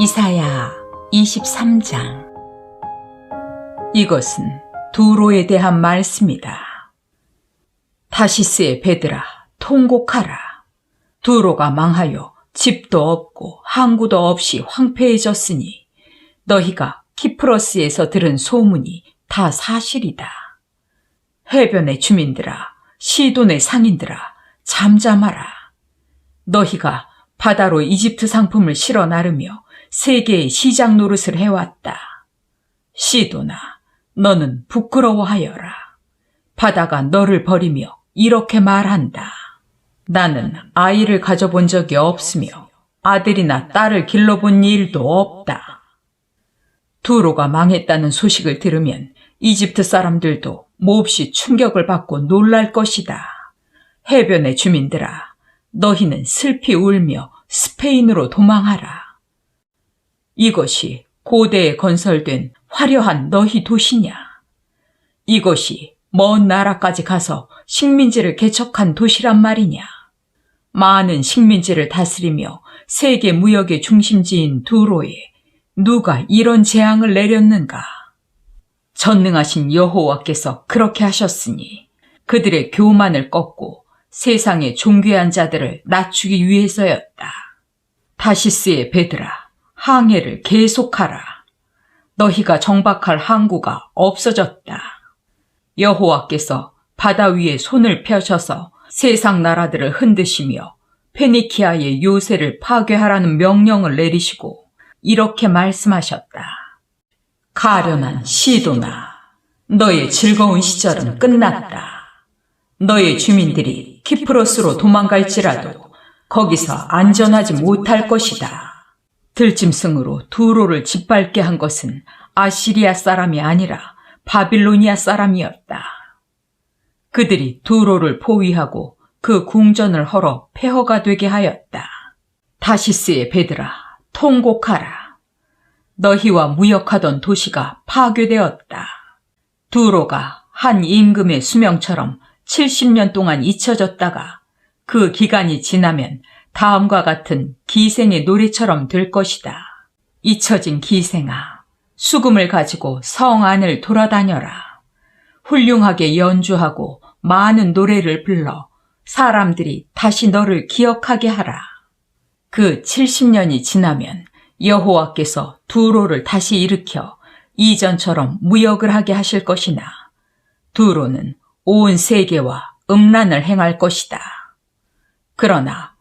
이사야 23장. 이것은 두로에 대한 말씀이다. 타시스의 배들아, 통곡하라. 두로가 망하여 집도 없고 항구도 없이 황폐해졌으니 너희가 키프로스에서 들은 소문이 다 사실이다. 해변의 주민들아, 시돈의 상인들아, 잠잠하라. 너희가 바다로 이집트 상품을 실어 나르며 세계의 시장 노릇을 해왔다. 시돈아, 너는 부끄러워하여라. 바다가 너를 버리며 이렇게 말한다. 나는 아이를 가져본 적이 없으며 아들이나 딸을 길러본 일도 없다. 두로가 망했다는 소식을 들으면 이집트 사람들도 몹시 충격을 받고 놀랄 것이다. 해변의 주민들아, 너희는 슬피 울며 스페인으로 도망하라. 이것이 고대에 건설된 화려한 너희 도시냐? 이것이 먼 나라까지 가서 식민지를 개척한 도시란 말이냐? 많은 식민지를 다스리며 세계 무역의 중심지인 두로에 누가 이런 재앙을 내렸는가? 전능하신 여호와께서 그렇게 하셨으니 그들의 교만을 꺾고 세상의 존귀한 자들을 낮추기 위해서였다. 타시스의 배들아, 항해를 계속하라. 너희가 정박할 항구가 없어졌다. 여호와께서 바다 위에 손을 펴셔서 세상 나라들을 흔드시며 페니키아의 요새를 파괴하라는 명령을 내리시고 이렇게 말씀하셨다. 가련한 시돈아, 너의 즐거운 시절은 끝났다. 너의 주민들이 키프로스로 도망갈지라도 거기서 안전하지 못할 것이다. 들짐승으로 두로를 짓밟게 한 것은 아시리아 사람이 아니라 바빌로니아 사람이었다. 그들이 두로를 포위하고 그 궁전을 헐어 폐허가 되게 하였다. 타시스의 배들아, 통곡하라. 너희와 무역하던 도시가 파괴되었다. 두로가 한 임금의 수명처럼 70년 동안 잊혀졌다가 그 기간이 지나면 다음과 같은 기생의 노래처럼 될 것이다. 잊혀진 기생아, 수금을 가지고 성 안을 돌아다녀라. 훌륭하게 연주하고 많은 노래를 불러 사람들이 다시 너를 기억하게 하라. 그 70년이 지나면 여호와께서 두로를 다시 일으켜 이전처럼 무역을 하게 하실 것이나 두로는 온 세계와 음란을 행할 것이다. 그러나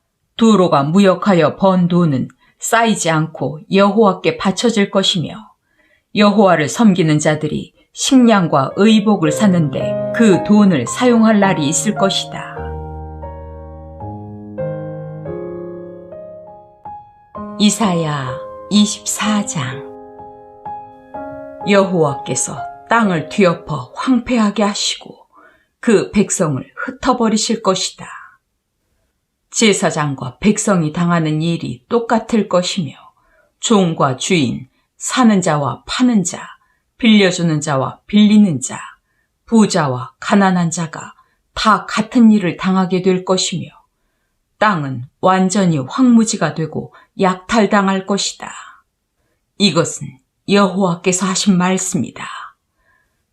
두로가 무역하여 번 돈은 쌓이지 않고 여호와께 바쳐질 것이며 여호와를 섬기는 자들이 식량과 의복을 사는데 그 돈을 사용할 날이 있을 것이다. 이사야 24장. 여호와께서 땅을 뒤엎어 황폐하게 하시고 그 백성을 흩어버리실 것이다. 제사장과 백성이 당하는 일이 똑같을 것이며 종과 주인, 사는 자와 파는 자, 빌려주는 자와 빌리는 자, 부자와 가난한 자가 다 같은 일을 당하게 될 것이며 땅은 완전히 황무지가 되고 약탈당할 것이다. 이것은 여호와께서 하신 말씀이다.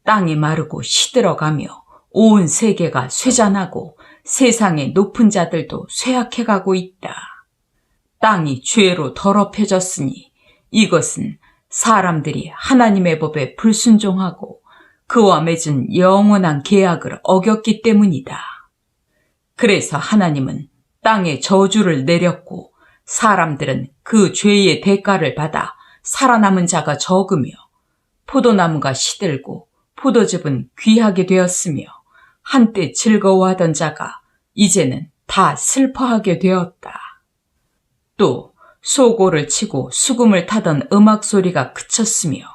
땅이 마르고 시들어가며 온 세계가 쇠잔하고 세상의 높은 자들도 쇠약해가고 있다. 땅이 죄로 더럽혀졌으니 이것은 사람들이 하나님의 법에 불순종하고 그와 맺은 영원한 계약을 어겼기 때문이다. 그래서 하나님은 땅에 저주를 내렸고 사람들은 그 죄의 대가를 받아 살아남은 자가 적으며 포도나무가 시들고 포도즙은 귀하게 되었으며 한때 즐거워하던 자가 이제는 다 슬퍼하게 되었다. 또 소고를 치고 수금을 타던 음악 소리가 그쳤으며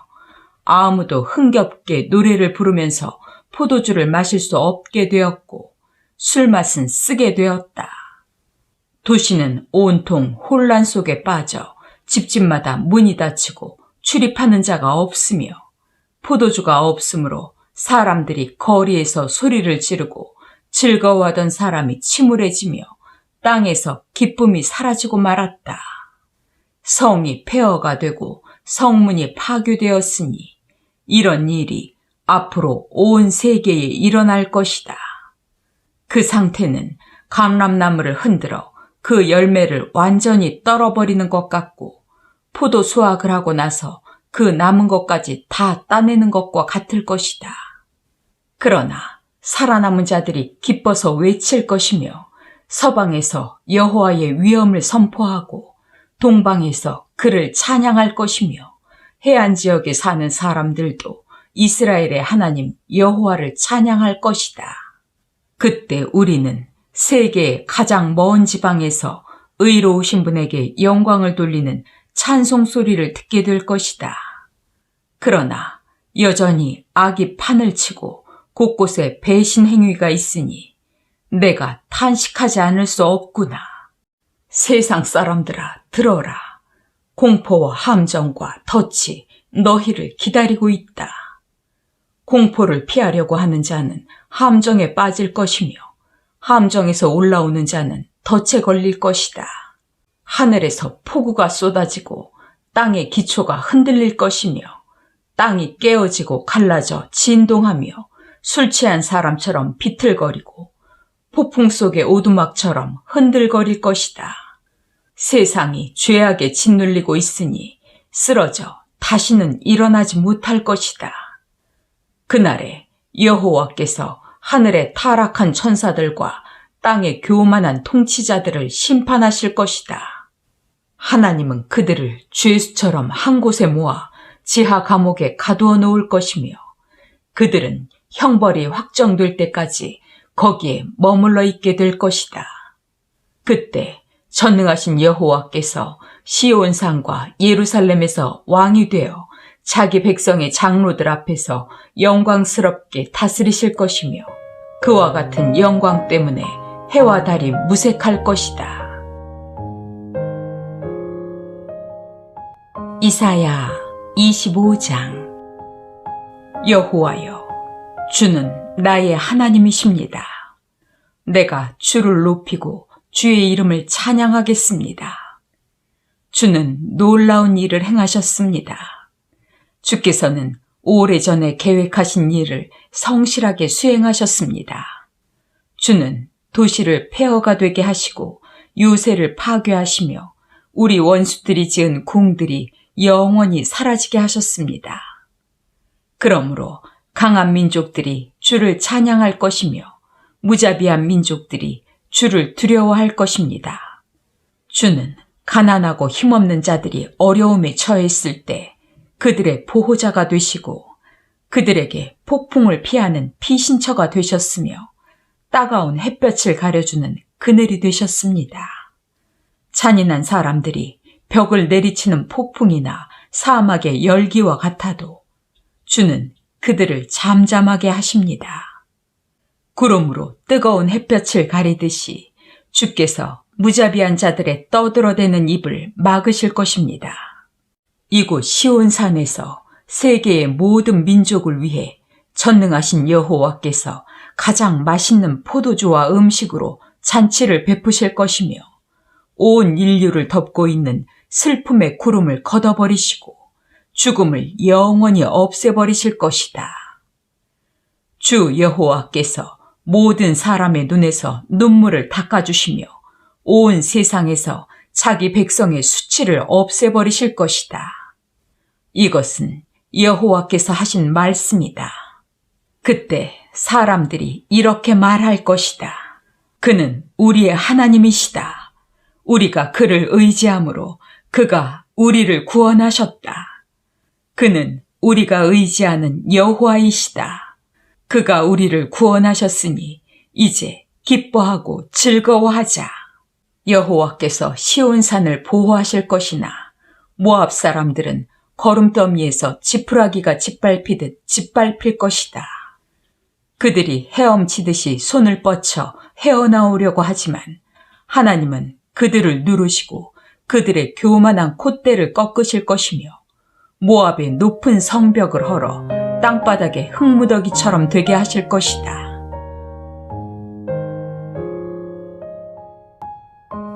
아무도 흥겹게 노래를 부르면서 포도주를 마실 수 없게 되었고 술맛은 쓰게 되었다. 도시는 온통 혼란 속에 빠져 집집마다 문이 닫히고 출입하는 자가 없으며 포도주가 없으므로 사람들이 거리에서 소리를 지르고 즐거워하던 사람이 침울해지며 땅에서 기쁨이 사라지고 말았다. 성이 폐허가 되고 성문이 파괴되었으니 이런 일이 앞으로 온 세계에 일어날 것이다. 그 상태는 감람나무를 흔들어 그 열매를 완전히 떨어버리는 것 같고 포도 수확을 하고 나서 그 남은 것까지 다 따내는 것과 같을 것이다. 그러나 살아남은 자들이 기뻐서 외칠 것이며 서방에서 여호와의 위엄을 선포하고 동방에서 그를 찬양할 것이며 해안 지역에 사는 사람들도 이스라엘의 하나님 여호와를 찬양할 것이다. 그때 우리는 세계의 가장 먼 지방에서 의로우신 분에게 영광을 돌리는 찬송 소리를 듣게 될 것이다. 그러나 여전히 악이 판을 치고 곳곳에 배신 행위가 있으니 내가 탄식하지 않을 수 없구나. 세상 사람들아 들어라. 공포와 함정과 덫이 너희를 기다리고 있다. 공포를 피하려고 하는 자는 함정에 빠질 것이며 함정에서 올라오는 자는 덫에 걸릴 것이다. 하늘에서 폭우가 쏟아지고 땅의 기초가 흔들릴 것이며 땅이 깨어지고 갈라져 진동하며 술 취한 사람처럼 비틀거리고 폭풍 속의 오두막처럼 흔들거릴 것이다. 세상이 죄악에 짓눌리고 있으니 쓰러져 다시는 일어나지 못할 것이다. 그날에 여호와께서 하늘의 타락한 천사들과 땅의 교만한 통치자들을 심판하실 것이다. 하나님은 그들을 죄수처럼 한 곳에 모아 지하 감옥에 가두어 놓을 것이며 그들은 형벌이 확정될 때까지 거기에 머물러 있게 될 것이다. 그때 전능하신 여호와께서 시온산과 예루살렘에서 왕이 되어 자기 백성의 장로들 앞에서 영광스럽게 다스리실 것이며 그와 같은 영광 때문에 해와 달이 무색할 것이다. 이사야 25장. 여호와여, 주는 나의 하나님이십니다. 내가 주를 높이고 주의 이름을 찬양하겠습니다. 주는 놀라운 일을 행하셨습니다. 주께서는 오래전에 계획하신 일을 성실하게 수행하셨습니다. 주는 도시를 폐허가 되게 하시고 요새를 파괴하시며 우리 원수들이 지은 궁들이 영원히 사라지게 하셨습니다. 그러므로 강한 민족들이 주를 찬양할 것이며 무자비한 민족들이 주를 두려워할 것입니다. 주는 가난하고 힘없는 자들이 어려움에 처했을 때 그들의 보호자가 되시고 그들에게 폭풍을 피하는 피신처가 되셨으며 따가운 햇볕을 가려주는 그늘이 되셨습니다. 잔인한 사람들이 벽을 내리치는 폭풍이나 사막의 열기와 같아도 주는 그들을 잠잠하게 하십니다. 구름으로 뜨거운 햇볕을 가리듯이 주께서 무자비한 자들의 떠들어대는 입을 막으실 것입니다. 이곳 시온산에서 세계의 모든 민족을 위해 전능하신 여호와께서 가장 맛있는 포도주와 음식으로 잔치를 베푸실 것이며 온 인류를 덮고 있는 슬픔의 구름을 걷어버리시고 죽음을 영원히 없애버리실 것이다. 주 여호와께서 모든 사람의 눈에서 눈물을 닦아주시며 온 세상에서 자기 백성의 수치를 없애버리실 것이다. 이것은 여호와께서 하신 말씀이다. 그때 사람들이 이렇게 말할 것이다. 그는 우리의 하나님이시다. 우리가 그를 의지함으로 그가 우리를 구원하셨다. 그는 우리가 의지하는 여호와이시다. 그가 우리를 구원하셨으니 이제 기뻐하고 즐거워하자. 여호와께서 시온산을 보호하실 것이나 모압 사람들은 거름더미에서 지푸라기가 짓밟히듯 짓밟힐 것이다. 그들이 헤엄치듯이 손을 뻗쳐 헤어나오려고 하지만 하나님은 그들을 누르시고 그들의 교만한 콧대를 꺾으실 것이며 모압의 높은 성벽을 헐어 땅바닥에 흙무더기처럼 되게 하실 것이다.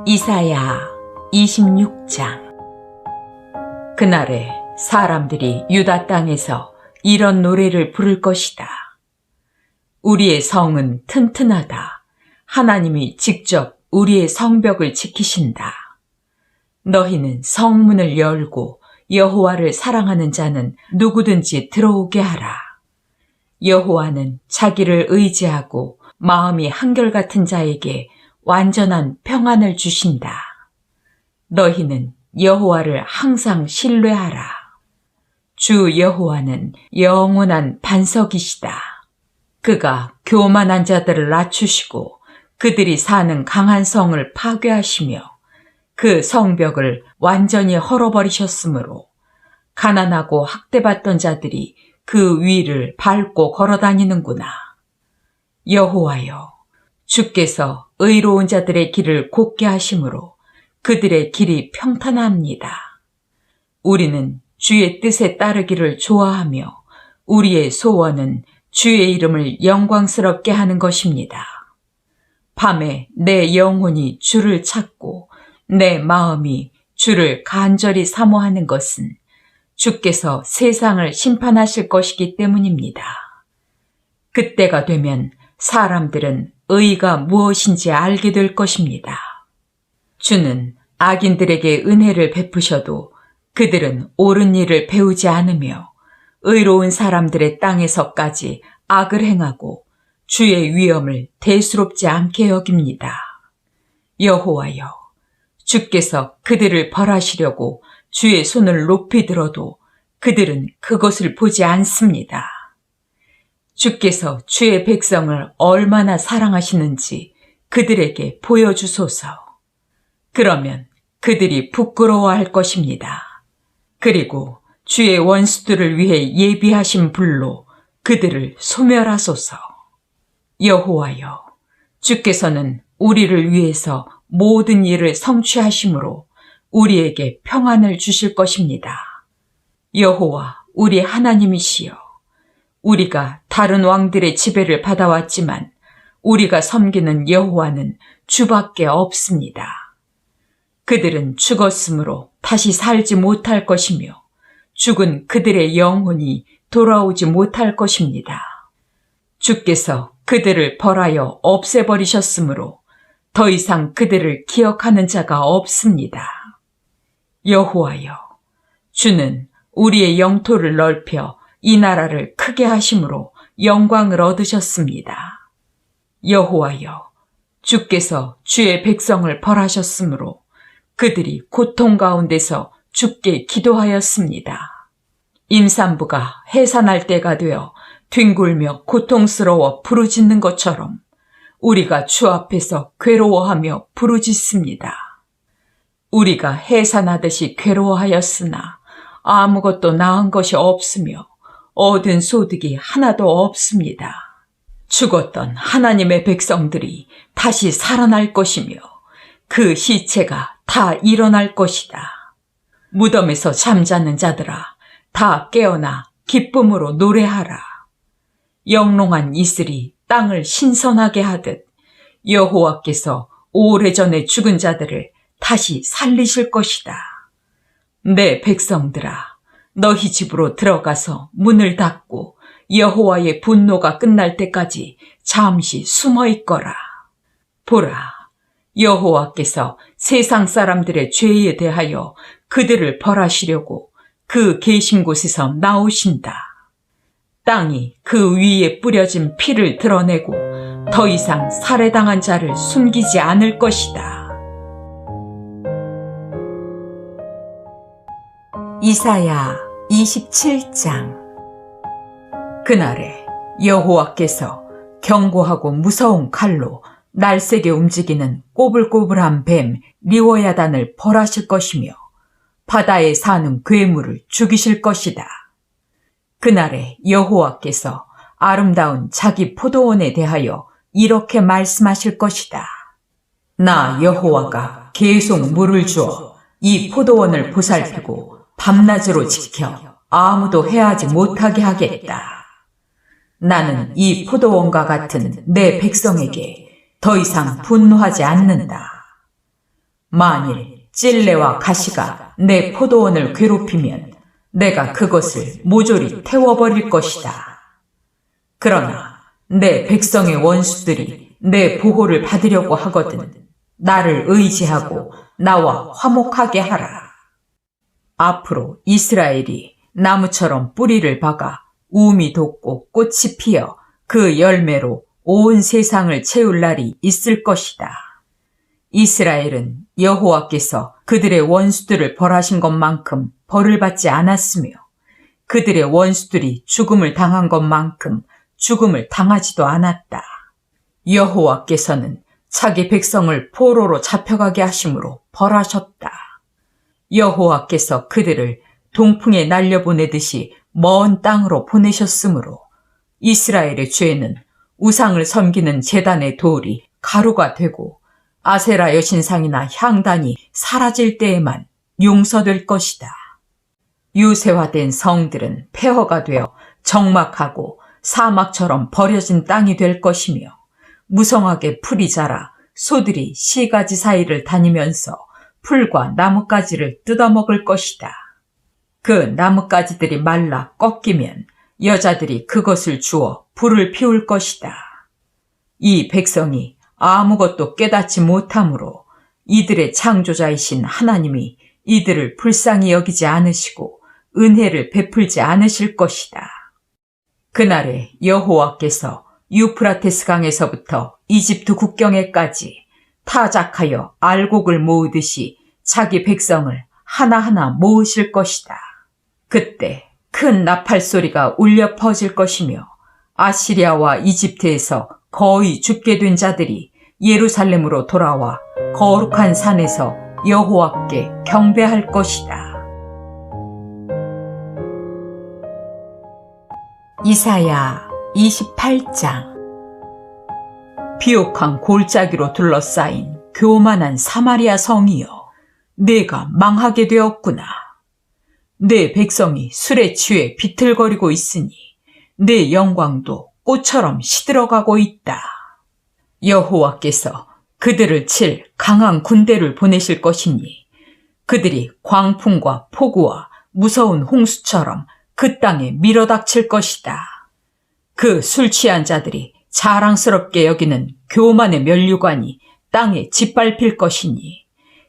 이사야 26장. 그날에 사람들이 유다 땅에서 이런 노래를 부를 것이다. 우리의 성은 튼튼하다. 하나님이 직접 우리의 성벽을 지키신다. 너희는 성문을 열고 여호와를 사랑하는 자는 누구든지 들어오게 하라. 여호와는 자기를 의지하고 마음이 한결같은 자에게 완전한 평안을 주신다. 너희는 여호와를 항상 신뢰하라. 주 여호와는 영원한 반석이시다. 그가 교만한 자들을 낮추시고 그들이 사는 강한 성을 파괴하시며 그 성벽을 완전히 헐어버리셨으므로 가난하고 학대받던 자들이 그 위를 밟고 걸어다니는구나. 여호와여, 주께서 의로운 자들의 길을 곱게 하심으로 그들의 길이 평탄합니다. 우리는 주의 뜻에 따르기를 좋아하며 우리의 소원은 주의 이름을 영광스럽게 하는 것입니다. 밤에 내 영혼이 주를 찾고 내 마음이 주를 간절히 사모하는 것은 주께서 세상을 심판하실 것이기 때문입니다. 그때가 되면 사람들은 의가 무엇인지 알게 될 것입니다. 주는 악인들에게 은혜를 베푸셔도 그들은 옳은 일을 배우지 않으며 의로운 사람들의 땅에서까지 악을 행하고 주의 위엄을 대수롭지 않게 여깁니다. 여호와여, 주께서 그들을 벌하시려고 주의 손을 높이 들어도 그들은 그것을 보지 않습니다. 주께서 주의 백성을 얼마나 사랑하시는지 그들에게 보여주소서. 그러면 그들이 부끄러워할 것입니다. 그리고 주의 원수들을 위해 예비하신 불로 그들을 소멸하소서. 여호와여, 주께서는 우리를 위해서 모든 일을 성취하심으로 우리에게 평안을 주실 것입니다. 여호와 우리 하나님이시여, 우리가 다른 왕들의 지배를 받아왔지만 우리가 섬기는 여호와는 주밖에 없습니다. 그들은 죽었으므로 다시 살지 못할 것이며 죽은 그들의 영혼이 돌아오지 못할 것입니다. 주께서 그들을 벌하여 없애버리셨으므로 더 이상 그들을 기억하는 자가 없습니다. 여호와여, 주는 우리의 영토를 넓혀 이 나라를 크게 하심으로 영광을 얻으셨습니다. 여호와여, 주께서 주의 백성을 벌하셨으므로 그들이 고통 가운데서 주께 기도하였습니다. 임산부가 해산할 때가 되어 뒹굴며 고통스러워 부르짖는 것처럼 우리가 주 앞에서 괴로워하며 부르짖습니다. 우리가 해산하듯이 괴로워하였으나 아무것도 나은 것이 없으며 얻은 소득이 하나도 없습니다. 죽었던 하나님의 백성들이 다시 살아날 것이며 그 시체가 다 일어날 것이다. 무덤에서 잠자는 자들아, 다 깨어나 기쁨으로 노래하라. 영롱한 이슬이 땅을 신선하게 하듯 여호와께서 오래전에 죽은 자들을 다시 살리실 것이다. 내 백성들아, 너희 집으로 들어가서 문을 닫고 여호와의 분노가 끝날 때까지 잠시 숨어 있거라. 보라, 여호와께서 세상 사람들의 죄에 대하여 그들을 벌하시려고 그 계신 곳에서 나오신다. 땅이 그 위에 뿌려진 피를 드러내고 더 이상 살해당한 자를 숨기지 않을 것이다. 이사야 27장. 그날에 여호와께서 견고하고 무서운 칼로 날쌔게 움직이는 꼬불꼬불한 뱀 리워야단을 벌하실 것이며 바다에 사는 괴물을 죽이실 것이다. 그날에 여호와께서 아름다운 자기 포도원에 대하여 이렇게 말씀하실 것이다. 나 여호와가 계속 물을 주어 이 포도원을 보살피고 밤낮으로 지켜 아무도 해하지 못하게 하겠다. 나는 이 포도원과 같은 내 백성에게 더 이상 분노하지 않는다. 만일 찔레와 가시가 내 포도원을 괴롭히면 내가 그것을 모조리 태워버릴 것이다. 그러나 내 백성의 원수들이 내 보호를 받으려고 하거든 나를 의지하고 나와 화목하게 하라. 앞으로 이스라엘이 나무처럼 뿌리를 박아 우음이 돋고 꽃이 피어 그 열매로 온 세상을 채울 날이 있을 것이다. 이스라엘은 여호와께서 그들의 원수들을 벌하신 것만큼 벌을 받지 않았으며 그들의 원수들이 죽음을 당한 것만큼 죽음을 당하지도 않았다. 여호와께서는 자기 백성을 포로로 잡혀가게 하심으로 벌하셨다. 여호와께서 그들을 동풍에 날려보내듯이 먼 땅으로 보내셨으므로 이스라엘의 죄는 우상을 섬기는 제단의 돌이 가루가 되고 아세라 여신상이나 향단이 사라질 때에만 용서될 것이다. 유세화된 성들은 폐허가 되어 적막하고 사막처럼 버려진 땅이 될 것이며 무성하게 풀이 자라 소들이 시가지 사이를 다니면서 풀과 나뭇가지를 뜯어먹을 것이다. 그 나뭇가지들이 말라 꺾이면 여자들이 그것을 주워 불을 피울 것이다. 이 백성이 아무것도 깨닫지 못하므로 이들의 창조자이신 하나님이 이들을 불쌍히 여기지 않으시고 은혜를 베풀지 않으실 것이다. 그날에 여호와께서 유프라테스 강에서부터 이집트 국경에까지 타작하여 알곡을 모으듯이 자기 백성을 하나하나 모으실 것이다. 그때 큰 나팔 소리가 울려 퍼질 것이며 아시리아와 이집트에서 거의 죽게 된 자들이 예루살렘으로 돌아와 거룩한 산에서 여호와께 경배할 것이다. 이사야 28장. 비옥한 골짜기로 둘러싸인 교만한 사마리아 성이여, 내가 망하게 되었구나. 내 백성이 술에 취해 비틀거리고 있으니 내 영광도 꽃처럼 시들어가고 있다. 여호와께서 그들을 칠 강한 군대를 보내실 것이니 그들이 광풍과 폭우와 무서운 홍수처럼 그 땅에 밀어닥칠 것이다. 그 술 취한 자들이 자랑스럽게 여기는 교만의 면류관이 땅에 짓밟힐 것이니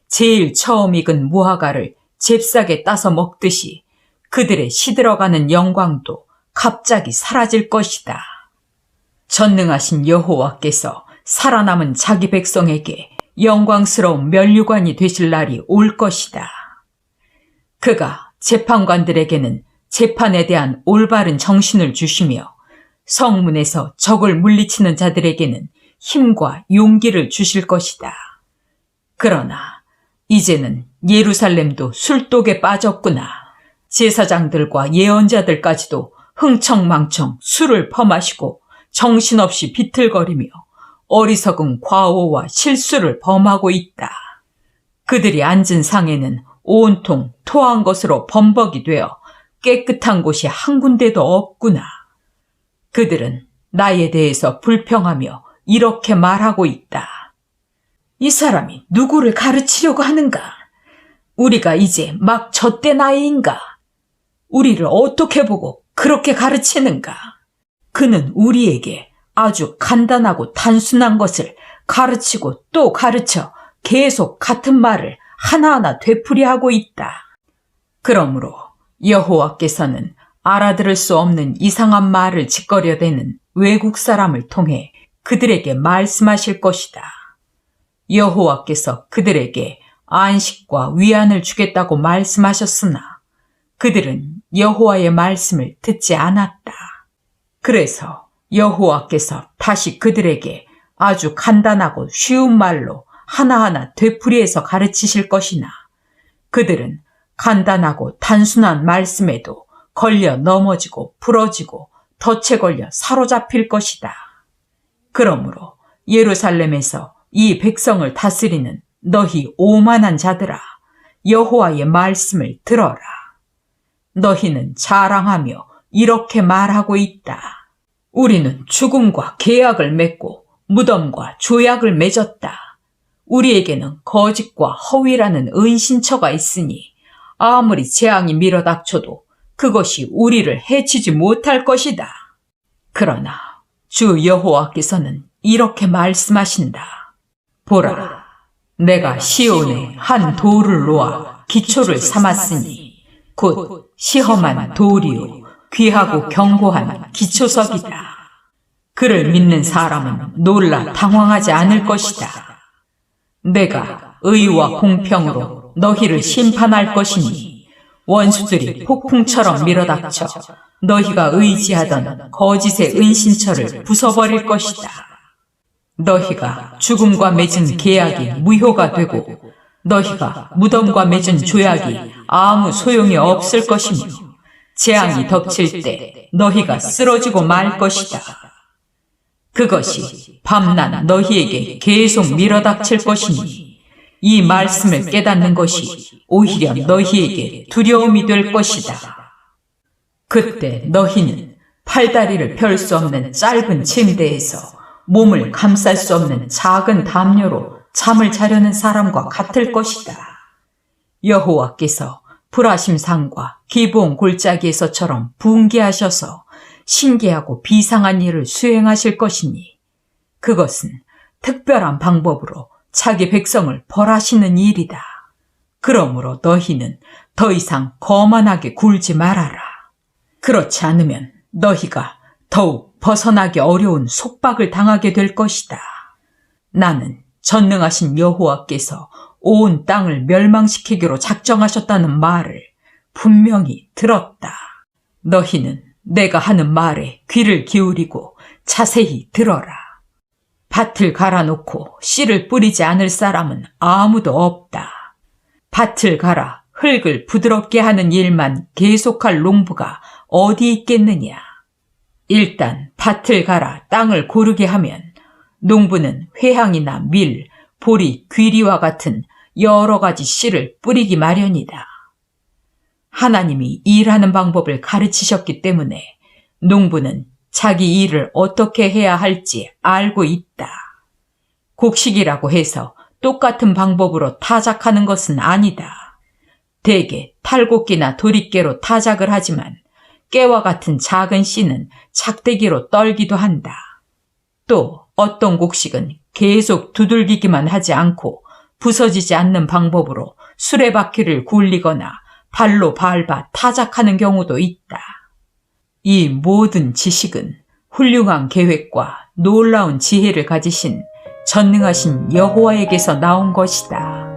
제일 처음 익은 무화과를 잽싸게 따서 먹듯이 그들의 시들어가는 영광도 갑자기 사라질 것이다. 전능하신 여호와께서 살아남은 자기 백성에게 영광스러운 면류관이 되실 날이 올 것이다. 그가 재판관들에게는 재판에 대한 올바른 정신을 주시며 성문에서 적을 물리치는 자들에게는 힘과 용기를 주실 것이다. 그러나 이제는 예루살렘도 술독에 빠졌구나. 제사장들과 예언자들까지도 흥청망청 술을 퍼마시고 정신없이 비틀거리며 어리석은 과오와 실수를 범하고 있다. 그들이 앉은 상에는 온통 토한 것으로 범벅이 되어 깨끗한 곳이 한 군데도 없구나. 그들은 나에 대해서 불평하며 이렇게 말하고 있다. 이 사람이 누구를 가르치려고 하는가? 우리가 이제 막 젖대 나이인가? 우리를 어떻게 보고 그렇게 가르치는가? 그는 우리에게 아주 간단하고 단순한 것을 가르치고 또 가르쳐 계속 같은 말을 하나하나 되풀이하고 있다. 그러므로 여호와께서는 알아들을 수 없는 이상한 말을 짓거려대는 외국 사람을 통해 그들에게 말씀하실 것이다. 여호와께서 그들에게 안식과 위안을 주겠다고 말씀하셨으나 그들은 여호와의 말씀을 듣지 않았다. 그래서 여호와께서 다시 그들에게 아주 간단하고 쉬운 말로 하나하나 되풀이해서 가르치실 것이나 그들은 간단하고 단순한 말씀에도 걸려 넘어지고 부러지고 덫에 걸려 사로잡힐 것이다. 그러므로 예루살렘에서 이 백성을 다스리는 너희 오만한 자들아, 여호와의 말씀을 들어라. 너희는 자랑하며 이렇게 말하고 있다. 우리는 죽음과 계약을 맺고 무덤과 조약을 맺었다. 우리에게는 거짓과 허위라는 은신처가 있으니 아무리 재앙이 밀어닥쳐도 그것이 우리를 해치지 못할 것이다. 그러나 주 여호와께서는 이렇게 말씀하신다. 보라, 내가 시온에 한 돌을 놓아 기초를 삼았으니 곧 시험한 돌이요 귀하고 견고한 기초석이다. 그를 믿는 사람은 놀라 당황하지 않을 것이다. 내가 의와 공평으로 너희를 심판할 것이니 원수들이 폭풍처럼 밀어닥쳐 너희가 의지하던 거짓의 은신처를 부숴버릴 것이다. 너희가 죽음과 맺은 계약이 무효가 되고 너희가 무덤과 맺은 조약이 아무 소용이 없을 것이며 재앙이 덮칠 때 너희가 쓰러지고 말 것이다. 그것이 밤낮 너희에게 계속 밀어닥칠 것이니 이 말씀을 깨닫는 것이 오히려 너희에게 두려움이 될 것이다. 그때 너희는 팔다리를 펼 수 없는 짧은 침대에서 몸을 감쌀 수 없는 작은 담요로 잠을 자려는 사람과 같을 것이다. 여호와께서 불화심산과 기브온 골짜기에서처럼 분개하셔서 신기하고 비상한 일을 수행하실 것이니 그것은 특별한 방법으로 자기 백성을 벌하시는 일이다. 그러므로 너희는 더 이상 거만하게 굴지 말아라. 그렇지 않으면 너희가 더욱 벗어나기 어려운 속박을 당하게 될 것이다. 나는 전능하신 여호와께서 온 땅을 멸망시키기로 작정하셨다는 말을 분명히 들었다. 너희는 내가 하는 말에 귀를 기울이고 자세히 들어라. 밭을 갈아놓고 씨를 뿌리지 않을 사람은 아무도 없다. 밭을 갈아 흙을 부드럽게 하는 일만 계속할 농부가 어디 있겠느냐. 일단 밭을 갈아 땅을 고르게 하면 농부는 회향이나 밀, 보리, 귀리와 같은 여러 가지 씨를 뿌리기 마련이다. 하나님이 일하는 방법을 가르치셨기 때문에 농부는 자기 일을 어떻게 해야 할지 알고 있다. 곡식이라고 해서 똑같은 방법으로 타작하는 것은 아니다. 대개 탈곡기나 도리깨로 타작을 하지만 깨와 같은 작은 씨는 작대기로 떨기도 한다. 또 어떤 곡식은 계속 두들기기만 하지 않고 부서지지 않는 방법으로 수레바퀴를 굴리거나 발로 밟아 타작하는 경우도 있다. 이 모든 지식은 훌륭한 계획과 놀라운 지혜를 가지신 전능하신 여호와에게서 나온 것이다.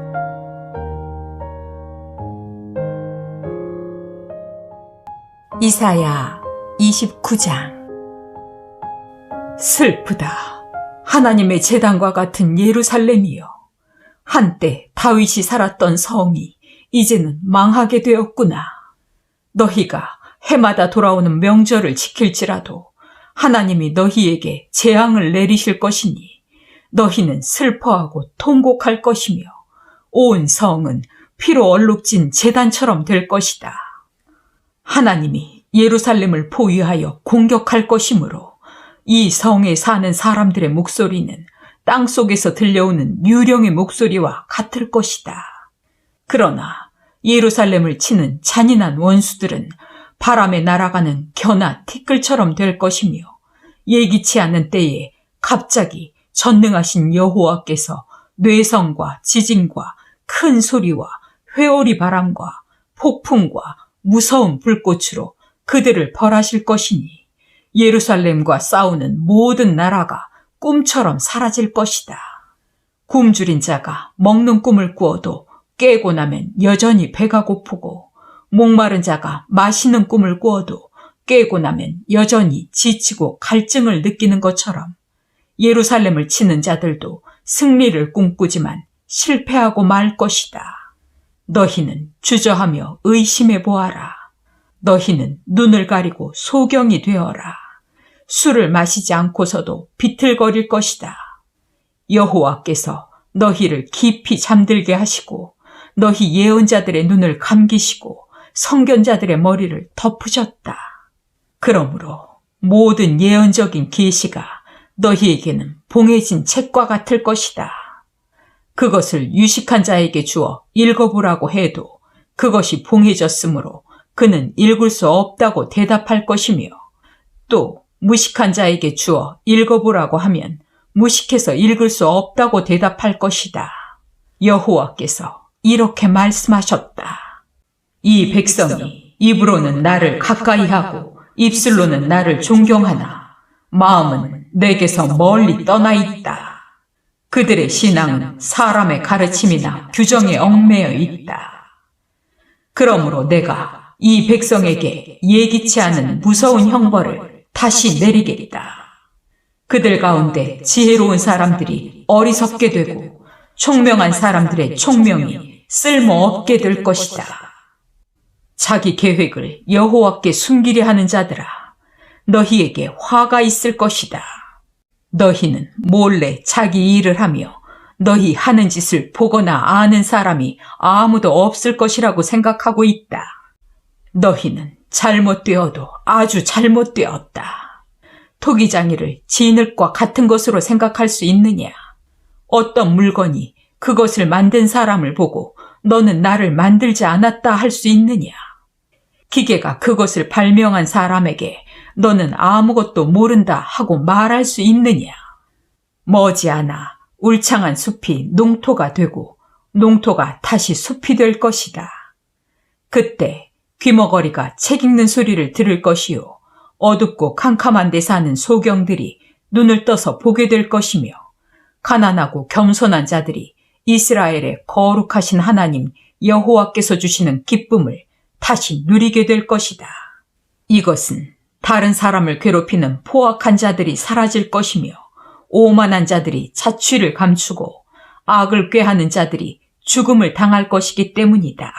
이사야 29장. 슬프다. 하나님의 제단과 같은 예루살렘이여. 한때 다윗이 살았던 성이 이제는 망하게 되었구나. 너희가 해마다 돌아오는 명절을 지킬지라도 하나님이 너희에게 재앙을 내리실 것이니 너희는 슬퍼하고 통곡할 것이며 온 성은 피로 얼룩진 제단처럼 될 것이다. 하나님이 예루살렘을 포위하여 공격할 것이므로 이 성에 사는 사람들의 목소리는 땅속에서 들려오는 유령의 목소리와 같을 것이다. 그러나 예루살렘을 치는 잔인한 원수들은 바람에 날아가는 겨나 티끌처럼 될 것이며 예기치 않은 때에 갑자기 전능하신 여호와께서 뇌성과 지진과 큰 소리와 회오리 바람과 폭풍과 무서운 불꽃으로 그들을 벌하실 것이니 예루살렘과 싸우는 모든 나라가 꿈처럼 사라질 것이다. 굶주린 자가 먹는 꿈을 꾸어도 깨고 나면 여전히 배가 고프고 목마른 자가 마시는 꿈을 꾸어도 깨고 나면 여전히 지치고 갈증을 느끼는 것처럼 예루살렘을 치는 자들도 승리를 꿈꾸지만 실패하고 말 것이다. 너희는 주저하며 의심해 보아라. 너희는 눈을 가리고 소경이 되어라. 술을 마시지 않고서도 비틀거릴 것이다. 여호와께서 너희를 깊이 잠들게 하시고 너희 예언자들의 눈을 감기시고 선견자들의 머리를 덮으셨다. 그러므로 모든 예언적인 계시가 너희에게는 봉해진 책과 같을 것이다. 그것을 유식한 자에게 주어 읽어보라고 해도 그것이 봉해졌으므로 그는 읽을 수 없다고 대답할 것이며, 또 무식한 자에게 주어 읽어보라고 하면 무식해서 읽을 수 없다고 대답할 것이다. 여호와께서 이렇게 말씀하셨다. 이 백성이 입으로는 나를 가까이 하고 입술로는 나를 존경하나 마음은 내게서 멀리 떠나 있다. 그들의 신앙은 사람의 가르침이나 규정에 얽매여 있다. 그러므로 내가 이 백성에게 예기치 않은 무서운 형벌을 다시 내리겠다. 그들 가운데 지혜로운 사람들이 어리석게 되고 총명한 사람들의 총명이 쓸모없게 될 것이다. 자기 계획을 여호와께 숨기려 하는 자들아, 너희에게 화가 있을 것이다. 너희는 몰래 자기 일을 하며 너희 하는 짓을 보거나 아는 사람이 아무도 없을 것이라고 생각하고 있다. 너희는 잘못되어도 아주 잘못되었다. 토기장이를 진흙과 같은 것으로 생각할 수 있느냐? 어떤 물건이 그것을 만든 사람을 보고 너는 나를 만들지 않았다 할 수 있느냐? 기계가 그것을 발명한 사람에게 너는 아무것도 모른다 하고 말할 수 있느냐? 머지않아 울창한 숲이 농토가 되고 농토가 다시 숲이 될 것이다. 그때 귀머거리가 책 읽는 소리를 들을 것이요, 어둡고 캄캄한 데 사는 소경들이 눈을 떠서 보게 될 것이며, 가난하고 겸손한 자들이 이스라엘의 거룩하신 하나님 여호와께서 주시는 기쁨을 다시 누리게 될 것이다. 이것은 다른 사람을 괴롭히는 포악한 자들이 사라질 것이며, 오만한 자들이 자취를 감추고 악을 꾀하는 자들이 죽음을 당할 것이기 때문이다.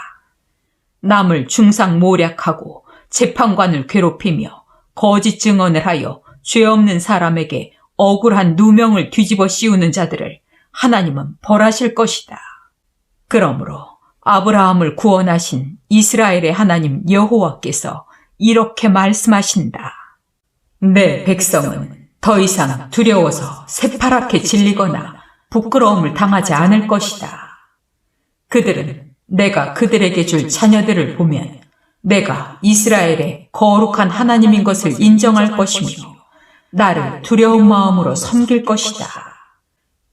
남을 중상모략하고 재판관을 괴롭히며 거짓 증언을 하여 죄 없는 사람에게 억울한 누명을 뒤집어 씌우는 자들을 하나님은 벌하실 것이다. 그러므로 아브라함을 구원하신 이스라엘의 하나님 여호와께서 이렇게 말씀하신다. 내 백성은 더 이상 두려워서 새파랗게 질리거나 부끄러움을 당하지 않을 것이다. 그들은 내가 그들에게 줄 자녀들을 보면 내가 이스라엘의 거룩한 하나님인 것을 인정할 것이며 나를 두려운 마음으로 섬길 것이다.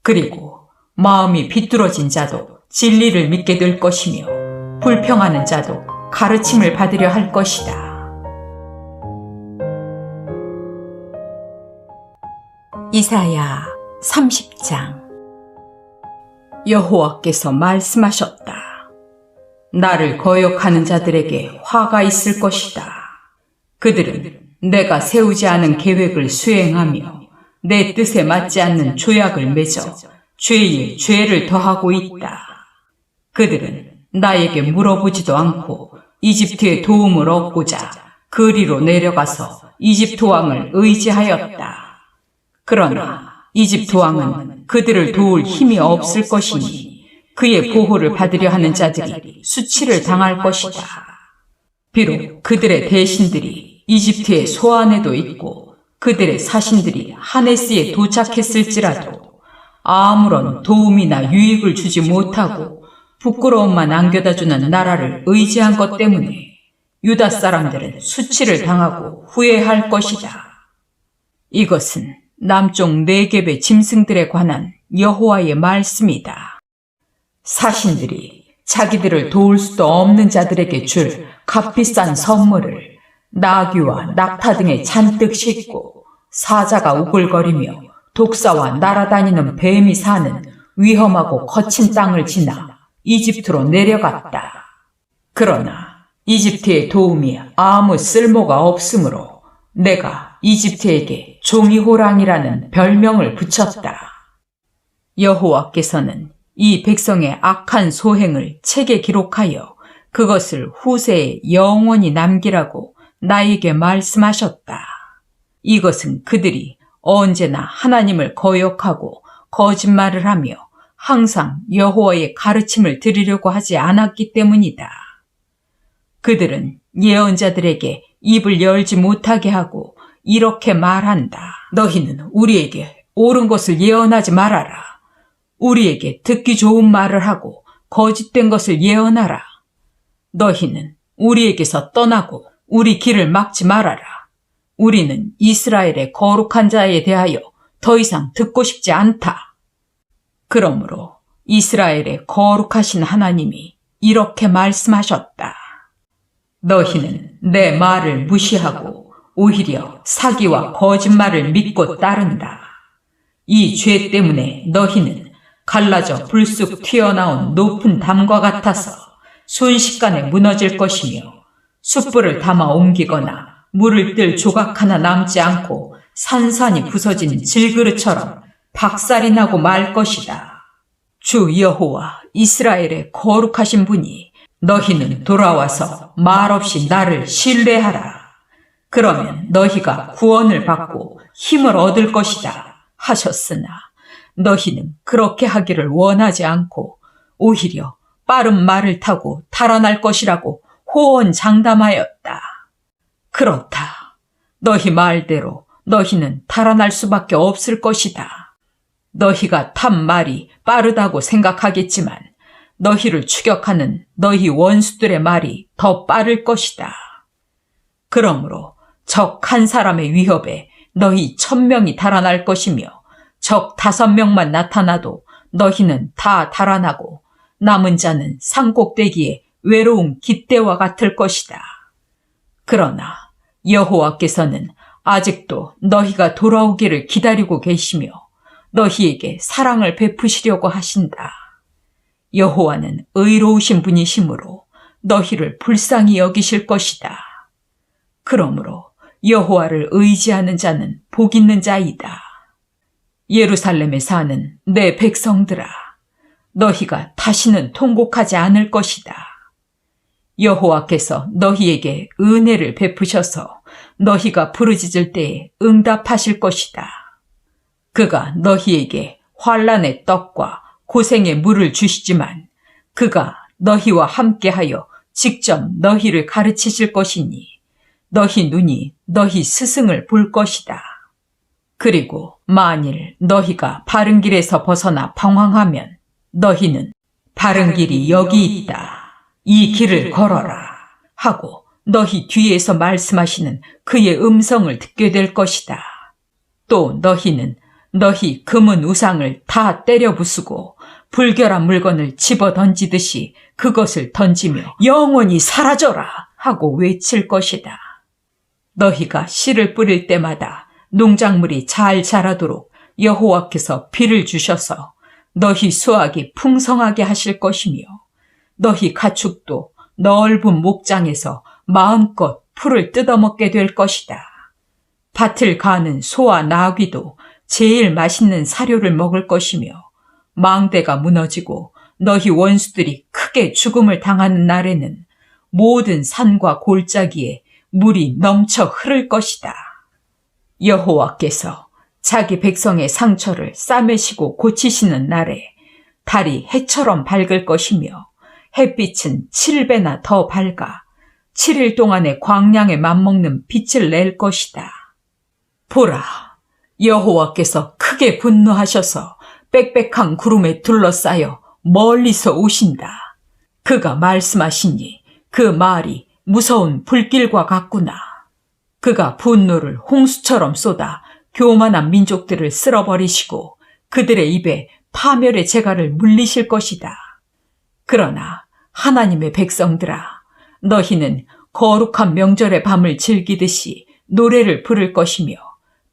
그리고 마음이 비뚤어진 자도 진리를 믿게 될 것이며 불평하는 자도 가르침을 받으려 할 것이다. 이사야 30장. 여호와께서 말씀하셨다. 나를 거역하는 자들에게 화가 있을 것이다. 그들은 내가 세우지 않은 계획을 수행하며 내 뜻에 맞지 않는 조약을 맺어 죄에 죄를 더하고 있다. 그들은 나에게 물어보지도 않고 이집트의 도움을 얻고자 그리로 내려가서 이집트 왕을 의지하였다. 그러나 이집트 왕은 그들을 도울 힘이 없을 것이니 그의 보호를 받으려 하는 자들이 수치를 당할 것이다. 비록 그들의 대신들이 이집트의 소안에도 있고 그들의 사신들이 하네스에 도착했을지라도 아무런 도움이나 유익을 주지 못하고 부끄러움만 안겨다주는 나라를 의지한 것 때문에 유다 사람들은 수치를 당하고 후회할 것이다. 이것은 남쪽 네겝의 짐승들에 관한 여호와의 말씀이다. 사신들이 자기들을 도울 수도 없는 자들에게 줄 값비싼 선물을 나귀와 낙타 등에 잔뜩 싣고 사자가 우글거리며 독사와 날아다니는 뱀이 사는 위험하고 거친 땅을 지나 이집트로 내려갔다. 그러나 이집트의 도움이 아무 쓸모가 없으므로 내가 이집트에게 종이호랑이라는 별명을 붙였다. 여호와께서는 이 백성의 악한 소행을 책에 기록하여 그것을 후세에 영원히 남기라고 나에게 말씀하셨다. 이것은 그들이 언제나 하나님을 거역하고 거짓말을 하며 항상 여호와의 가르침을 들으려고 하지 않았기 때문이다. 그들은 예언자들에게 입을 열지 못하게 하고 이렇게 말한다. 너희는 우리에게 옳은 것을 예언하지 말아라. 우리에게 듣기 좋은 말을 하고 거짓된 것을 예언하라. 너희는 우리에게서 떠나고 우리 길을 막지 말아라. 우리는 이스라엘의 거룩한 자에 대하여 더 이상 듣고 싶지 않다. 그러므로 이스라엘의 거룩하신 하나님이 이렇게 말씀하셨다. 너희는 내 말을 무시하고 오히려 사기와 거짓말을 믿고 따른다. 이 죄 때문에 너희는 갈라져 불쑥 튀어나온 높은 담과 같아서 순식간에 무너질 것이며 숯불을 담아 옮기거나 물을 뜰 조각 하나 남지 않고 산산이 부서진 질그릇처럼 박살이 나고 말 것이다. 주 여호와 이스라엘의 거룩하신 분이 너희는 돌아와서 말없이 나를 신뢰하라. 그러면 너희가 구원을 받고 힘을 얻을 것이다 하셨으나 너희는 그렇게 하기를 원하지 않고 오히려 빠른 말을 타고 달아날 것이라고 호언장담하였다. 그렇다. 너희 말대로 너희는 달아날 수밖에 없을 것이다. 너희가 탄 말이 빠르다고 생각하겠지만 너희를 추격하는 너희 원수들의 말이 더 빠를 것이다. 그러므로 적 한 사람의 위협에 너희 1000명이 달아날 것이며 적 5명만 나타나도 너희는 다 달아나고 남은 자는 산꼭대기에 외로운 깃대와 같을 것이다. 그러나 여호와께서는 아직도 너희가 돌아오기를 기다리고 계시며 너희에게 사랑을 베푸시려고 하신다. 여호와는 의로우신 분이시므로 너희를 불쌍히 여기실 것이다. 그러므로 여호와를 의지하는 자는 복 있는 자이다. 예루살렘에 사는 내 백성들아, 너희가 다시는 통곡하지 않을 것이다. 여호와께서 너희에게 은혜를 베푸셔서 너희가 부르짖을 때에 응답하실 것이다. 그가 너희에게 환난의 떡과 고생의 물을 주시지만 그가 너희와 함께하여 직접 너희를 가르치실 것이니 너희 눈이 너희 스승을 볼 것이다. 그리고 만일 너희가 바른 길에서 벗어나 방황하면 너희는 바른 길이 여기 있다. 이 길을 걸어라 하고 너희 뒤에서 말씀하시는 그의 음성을 듣게 될 것이다. 또 너희는 너희 금은 우상을 다 때려 부수고 불결한 물건을 집어 던지듯이 그것을 던지며 영원히 사라져라 하고 외칠 것이다. 너희가 씨를 뿌릴 때마다 농작물이 잘 자라도록 여호와께서 비를 주셔서 너희 수확이 풍성하게 하실 것이며 너희 가축도 넓은 목장에서 마음껏 풀을 뜯어먹게 될 것이다. 밭을 가는 소와 나귀도 제일 맛있는 사료를 먹을 것이며 망대가 무너지고 너희 원수들이 크게 죽음을 당하는 날에는 모든 산과 골짜기에 물이 넘쳐 흐를 것이다. 여호와께서 자기 백성의 상처를 싸매시고 고치시는 날에 달이 해처럼 밝을 것이며 햇빛은 7배나 더 밝아 7일 동안의 광량에 맞먹는 빛을 낼 것이다. 보라, 여호와께서 크게 분노하셔서 빽빽한 구름에 둘러싸여 멀리서 오신다. 그가 말씀하시니 그 말이 무서운 불길과 같구나. 그가 분노를 홍수처럼 쏟아 교만한 민족들을 쓸어버리시고 그들의 입에 파멸의 재갈을 물리실 것이다. 그러나 하나님의 백성들아, 너희는 거룩한 명절의 밤을 즐기듯이 노래를 부를 것이며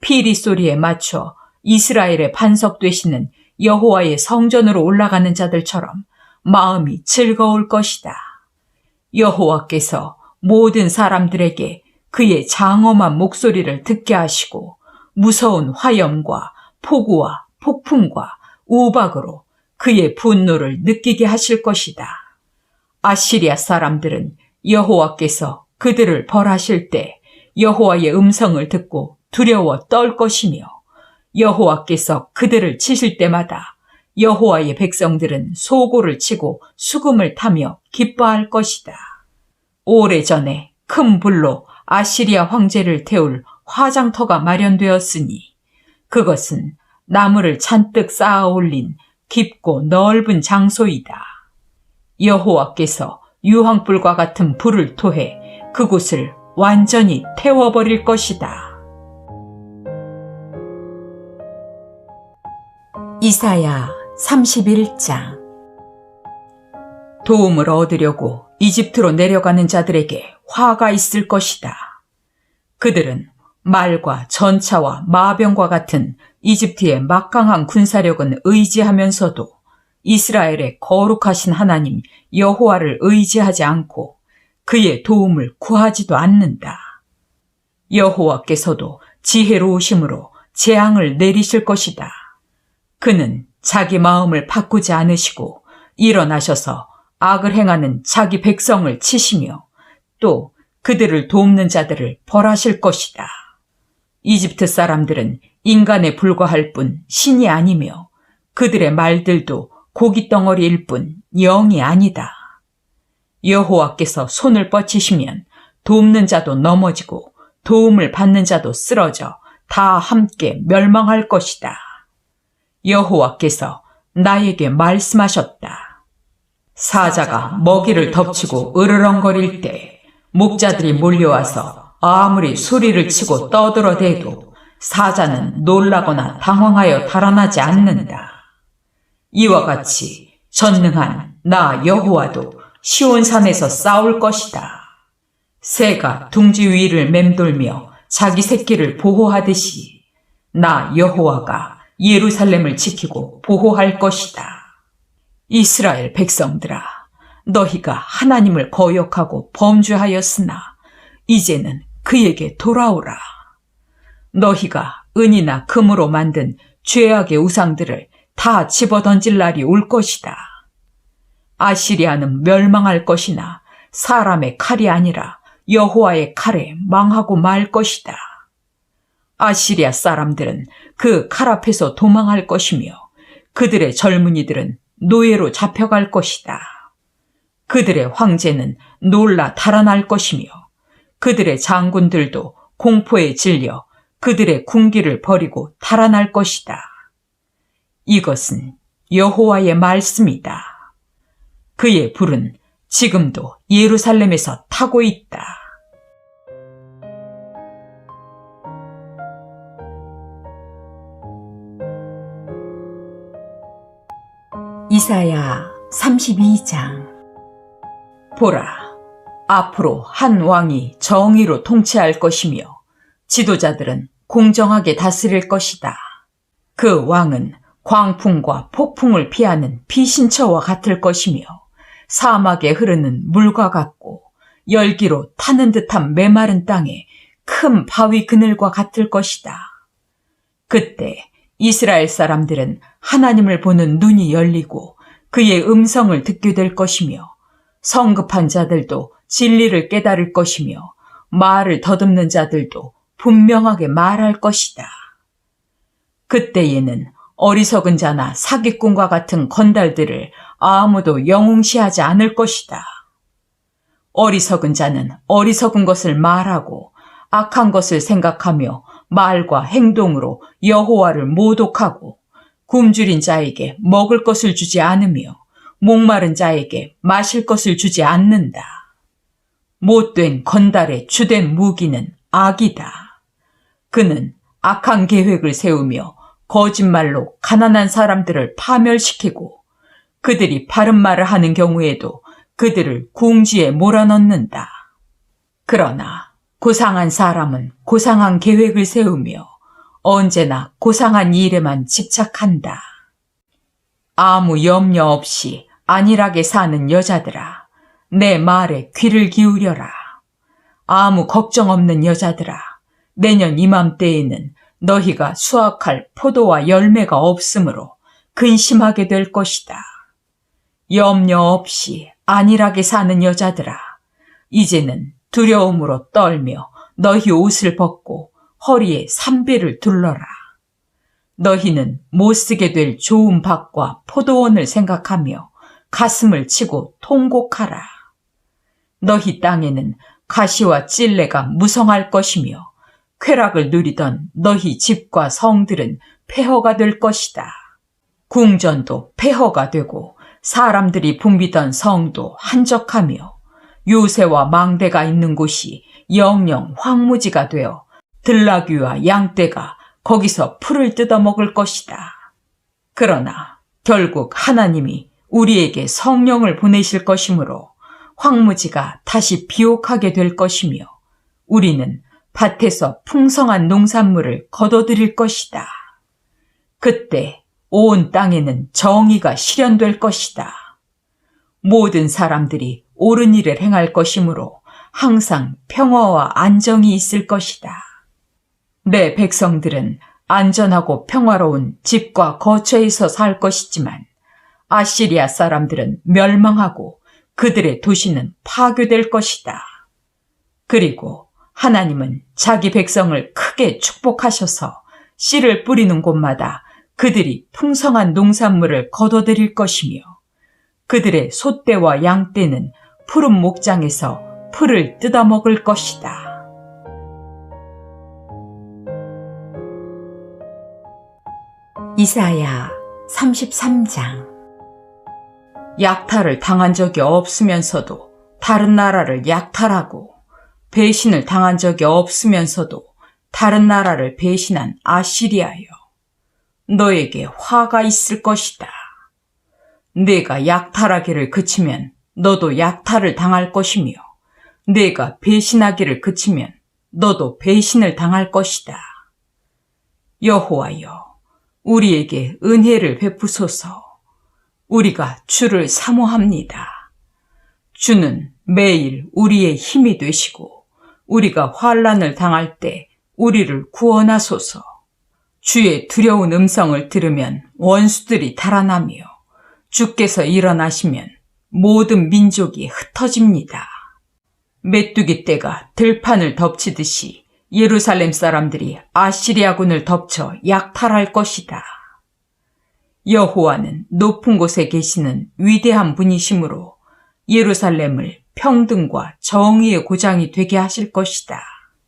피리 소리에 맞춰 이스라엘의 반석 되시는 여호와의 성전으로 올라가는 자들처럼 마음이 즐거울 것이다. 여호와께서 모든 사람들에게 그의 장엄한 목소리를 듣게 하시고 무서운 화염과 폭우와 폭풍과 우박으로 그의 분노를 느끼게 하실 것이다. 아시리아 사람들은 여호와께서 그들을 벌하실 때 여호와의 음성을 듣고 두려워 떨 것이며 여호와께서 그들을 치실 때마다 여호와의 백성들은 소고를 치고 수금을 타며 기뻐할 것이다. 오래전에 큰 불로 아시리아 황제를 태울 화장터가 마련되었으니 그것은 나무를 잔뜩 쌓아 올린 깊고 넓은 장소이다. 여호와께서 유황불과 같은 불을 토해 그곳을 완전히 태워버릴 것이다. 이사야 31장. 도움을 얻으려고 이집트로 내려가는 자들에게 화가 있을 것이다. 그들은 말과 전차와 마병과 같은 이집트의 막강한 군사력은 의지하면서도 이스라엘의 거룩하신 하나님 여호와를 의지하지 않고 그의 도움을 구하지도 않는다. 여호와께서도 지혜로우심으로 재앙을 내리실 것이다. 그는 자기 마음을 바꾸지 않으시고 일어나셔서 악을 행하는 자기 백성을 치시며 또 그들을 돕는 자들을 벌하실 것이다. 이집트 사람들은 인간에 불과할 뿐 신이 아니며 그들의 말들도 고깃덩어리일 뿐 영이 아니다. 여호와께서 손을 뻗치시면 돕는 자도 넘어지고 도움을 받는 자도 쓰러져 다 함께 멸망할 것이다. 여호와께서 나에게 말씀하셨다. 사자가 먹이를 덮치고 으르렁거릴 때 목자들이 몰려와서 아무리 소리를 치고 떠들어대도 사자는 놀라거나 당황하여 달아나지 않는다. 이와 같이 전능한 나 여호와도 시온산에서 싸울 것이다. 새가 둥지 위를 맴돌며 자기 새끼를 보호하듯이 나 여호와가 예루살렘을 지키고 보호할 것이다. 이스라엘 백성들아, 너희가 하나님을 거역하고 범죄하였으나 이제는 그에게 돌아오라. 너희가 은이나 금으로 만든 죄악의 우상들을 다 집어던질 날이 올 것이다. 아시리아는 멸망할 것이나 사람의 칼이 아니라 여호와의 칼에 망하고 말 것이다. 아시리아 사람들은 그 칼 앞에서 도망할 것이며 그들의 젊은이들은 노예로 잡혀갈 것이다. 그들의 황제는 놀라 달아날 것이며 그들의 장군들도 공포에 질려 그들의 군기를 버리고 달아날 것이다. 이것은 여호와의 말씀이다. 그의 불은 지금도 예루살렘에서 타고 있다. 이사야 32장. 보라, 앞으로 한 왕이 정의로 통치할 것이며 지도자들은 공정하게 다스릴 것이다. 그 왕은 광풍과 폭풍을 피하는 피신처와 같을 것이며 사막에 흐르는 물과 같고 열기로 타는 듯한 메마른 땅에 큰 바위 그늘과 같을 것이다. 그때 이스라엘 사람들은 하나님을 보는 눈이 열리고 그의 음성을 듣게 될 것이며 성급한 자들도 진리를 깨달을 것이며 말을 더듬는 자들도 분명하게 말할 것이다. 그때에는 어리석은 자나 사기꾼과 같은 건달들을 아무도 영웅시하지 않을 것이다. 어리석은 자는 어리석은 것을 말하고 악한 것을 생각하며 말과 행동으로 여호와를 모독하고 굶주린 자에게 먹을 것을 주지 않으며 목마른 자에게 마실 것을 주지 않는다. 못된 건달의 주된 무기는 악이다. 그는 악한 계획을 세우며 거짓말로 가난한 사람들을 파멸시키고 그들이 바른 말을 하는 경우에도 그들을 궁지에 몰아넣는다. 그러나 고상한 사람은 고상한 계획을 세우며 언제나 고상한 일에만 집착한다. 아무 염려 없이 안일하게 사는 여자들아, 내 말에 귀를 기울여라. 아무 걱정 없는 여자들아, 내년 이맘때에는 너희가 수확할 포도와 열매가 없으므로 근심하게 될 것이다. 염려 없이 안일하게 사는 여자들아, 이제는 두려움으로 떨며 너희 옷을 벗고 허리에 삼배를 둘러라. 너희는 못쓰게 될 좋은 밭과 포도원을 생각하며 가슴을 치고 통곡하라. 너희 땅에는 가시와 찔레가 무성할 것이며 쾌락을 누리던 너희 집과 성들은 폐허가 될 것이다. 궁전도 폐허가 되고 사람들이 붐비던 성도 한적하며 요새와 망대가 있는 곳이 영영 황무지가 되어 들나귀와 양떼가 거기서 풀을 뜯어먹을 것이다. 그러나 결국 하나님이 우리에게 성령을 보내실 것이므로 황무지가 다시 비옥하게 될 것이며 우리는 밭에서 풍성한 농산물을 거둬들일 것이다. 그때 온 땅에는 정의가 실현될 것이다. 모든 사람들이 옳은 일을 행할 것이므로 항상 평화와 안정이 있을 것이다. 내 백성들은 안전하고 평화로운 집과 거처에서 살 것이지만 아시리아 사람들은 멸망하고 그들의 도시는 파괴될 것이다. 그리고 하나님은 자기 백성을 크게 축복하셔서 씨를 뿌리는 곳마다 그들이 풍성한 농산물을 거둬들일 것이며 그들의 소떼와 양떼는 푸른 목장에서 풀을 뜯어먹을 것이다. 이사야 33장. 약탈을 당한 적이 없으면서도 다른 나라를 약탈하고 배신을 당한 적이 없으면서도 다른 나라를 배신한 아시리아여, 너에게 화가 있을 것이다. 내가 약탈하기를 그치면 너도 약탈을 당할 것이며 내가 배신하기를 그치면 너도 배신을 당할 것이다. 여호와여, 우리에게 은혜를 베푸소서. 우리가 주를 사모합니다. 주는 매일 우리의 힘이 되시고 우리가 환난을 당할 때 우리를 구원하소서. 주의 두려운 음성을 들으면 원수들이 달아나며 주께서 일어나시면 모든 민족이 흩어집니다. 메뚜기 떼가 들판을 덮치듯이 예루살렘 사람들이 아시리아군을 덮쳐 약탈할 것이다. 여호와는 높은 곳에 계시는 위대한 분이시므로 예루살렘을 평등과 정의의 고장이 되게 하실 것이다.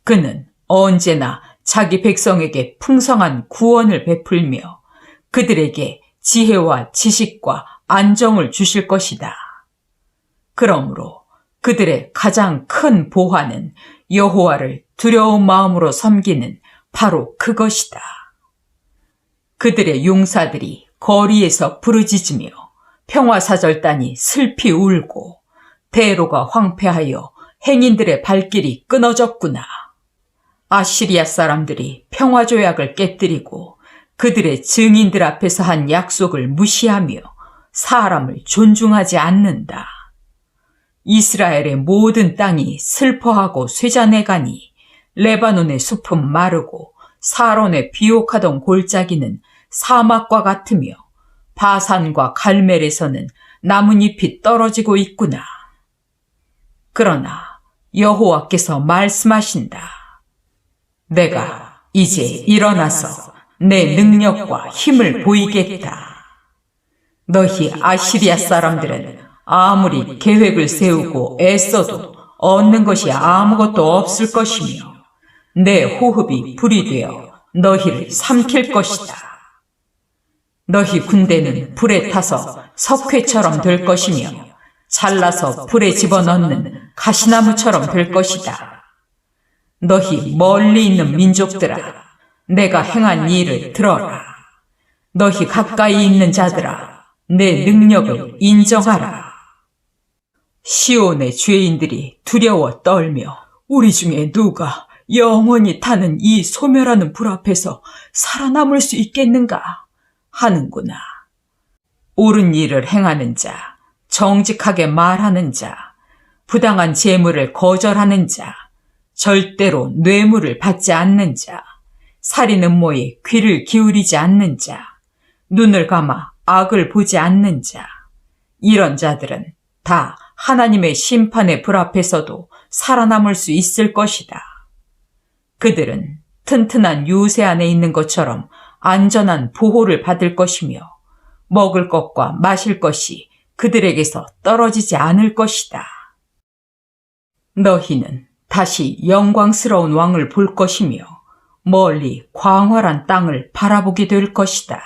그는 언제나 자기 백성에게 풍성한 구원을 베풀며 그들에게 지혜와 지식과 안정을 주실 것이다. 그러므로 그들의 가장 큰 보화는 여호와를 두려운 마음으로 섬기는 바로 그것이다. 그들의 용사들이 거리에서 부르짖으며 평화사절단이 슬피 울고 대로가 황폐하여 행인들의 발길이 끊어졌구나. 아시리아 사람들이 평화조약을 깨뜨리고 그들의 증인들 앞에서 한 약속을 무시하며 사람을 존중하지 않는다. 이스라엘의 모든 땅이 슬퍼하고 쇠잔해가니 레바논의 숲은 마르고 사론의 비옥하던 골짜기는 사막과 같으며 바산과 갈멜에서는 나뭇잎이 떨어지고 있구나. 그러나 여호와께서 말씀하신다. 내가 이제 일어나서 내 능력과 힘을 보이겠다. 너희 아시리아 사람들은 아무리 계획을 세우고 애써도 얻는 것이 아무것도 없을 것이며 내 호흡이 불이 되어 너희를 삼킬 것이다. 너희 군대는 불에 타서 석회처럼 될 것이며 잘라서 불에 집어넣는 가시나무처럼 될 것이다. 너희 멀리 있는 민족들아, 내가 행한 일을 들어라. 너희 가까이 있는 자들아, 내 능력을 인정하라. 시온의 죄인들이 두려워 떨며 우리 중에 누가 영원히 타는 이 소멸하는 불 앞에서 살아남을 수 있겠는가 하는구나. 옳은 일을 행하는 자, 정직하게 말하는 자, 부당한 재물을 거절하는 자, 절대로 뇌물을 받지 않는 자, 살인 음모에 귀를 기울이지 않는 자, 눈을 감아 악을 보지 않는 자, 이런 자들은 다 하나님의 심판의 불 앞에서도 살아남을 수 있을 것이다. 그들은 튼튼한 요새 안에 있는 것처럼 안전한 보호를 받을 것이며 먹을 것과 마실 것이 그들에게서 떨어지지 않을 것이다. 너희는 다시 영광스러운 왕을 볼 것이며 멀리 광활한 땅을 바라보게 될 것이다.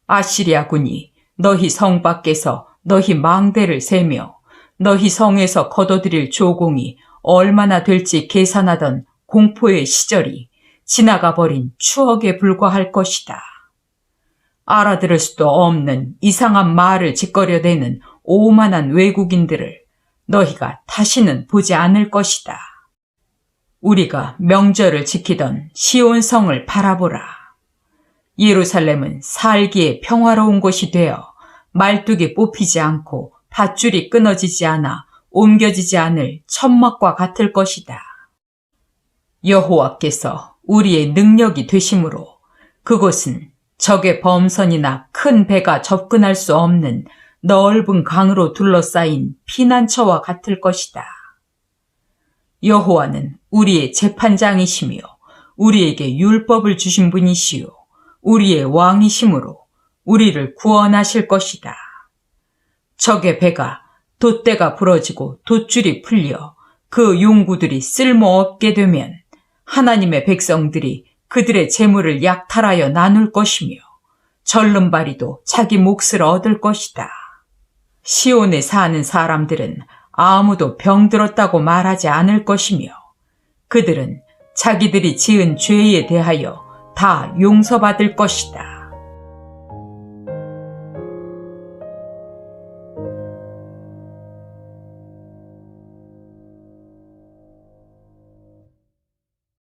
아시리아군이 너희 성 밖에서 너희 망대를 세며 너희 성에서 거둬들일 조공이 얼마나 될지 계산하던 공포의 시절이 지나가 버린 추억에 불과할 것이다. 알아들을 수도 없는 이상한 말을 짓거려대는 오만한 외국인들을 너희가 다시는 보지 않을 것이다. 우리가 명절을 지키던 시온성을 바라보라. 예루살렘은 살기에 평화로운 곳이 되어 말뚝이 뽑히지 않고 밧줄이 끊어지지 않아 옮겨지지 않을 천막과 같을 것이다. 여호와께서 우리의 능력이 되심으로 그곳은 적의 범선이나 큰 배가 접근할 수 없는 넓은 강으로 둘러싸인 피난처와 같을 것이다. 여호와는 우리의 재판장이시며 우리에게 율법을 주신 분이시요 우리의 왕이시므로 우리를 구원하실 것이다. 적의 배가 돛대가 부러지고 돛줄이 풀려 그 용구들이 쓸모없게 되면 하나님의 백성들이 그들의 재물을 약탈하여 나눌 것이며 절름발이도 자기 몫을 얻을 것이다. 시온에 사는 사람들은 아무도 병들었다고 말하지 않을 것이며 그들은 자기들이 지은 죄에 대하여 다 용서받을 것이다.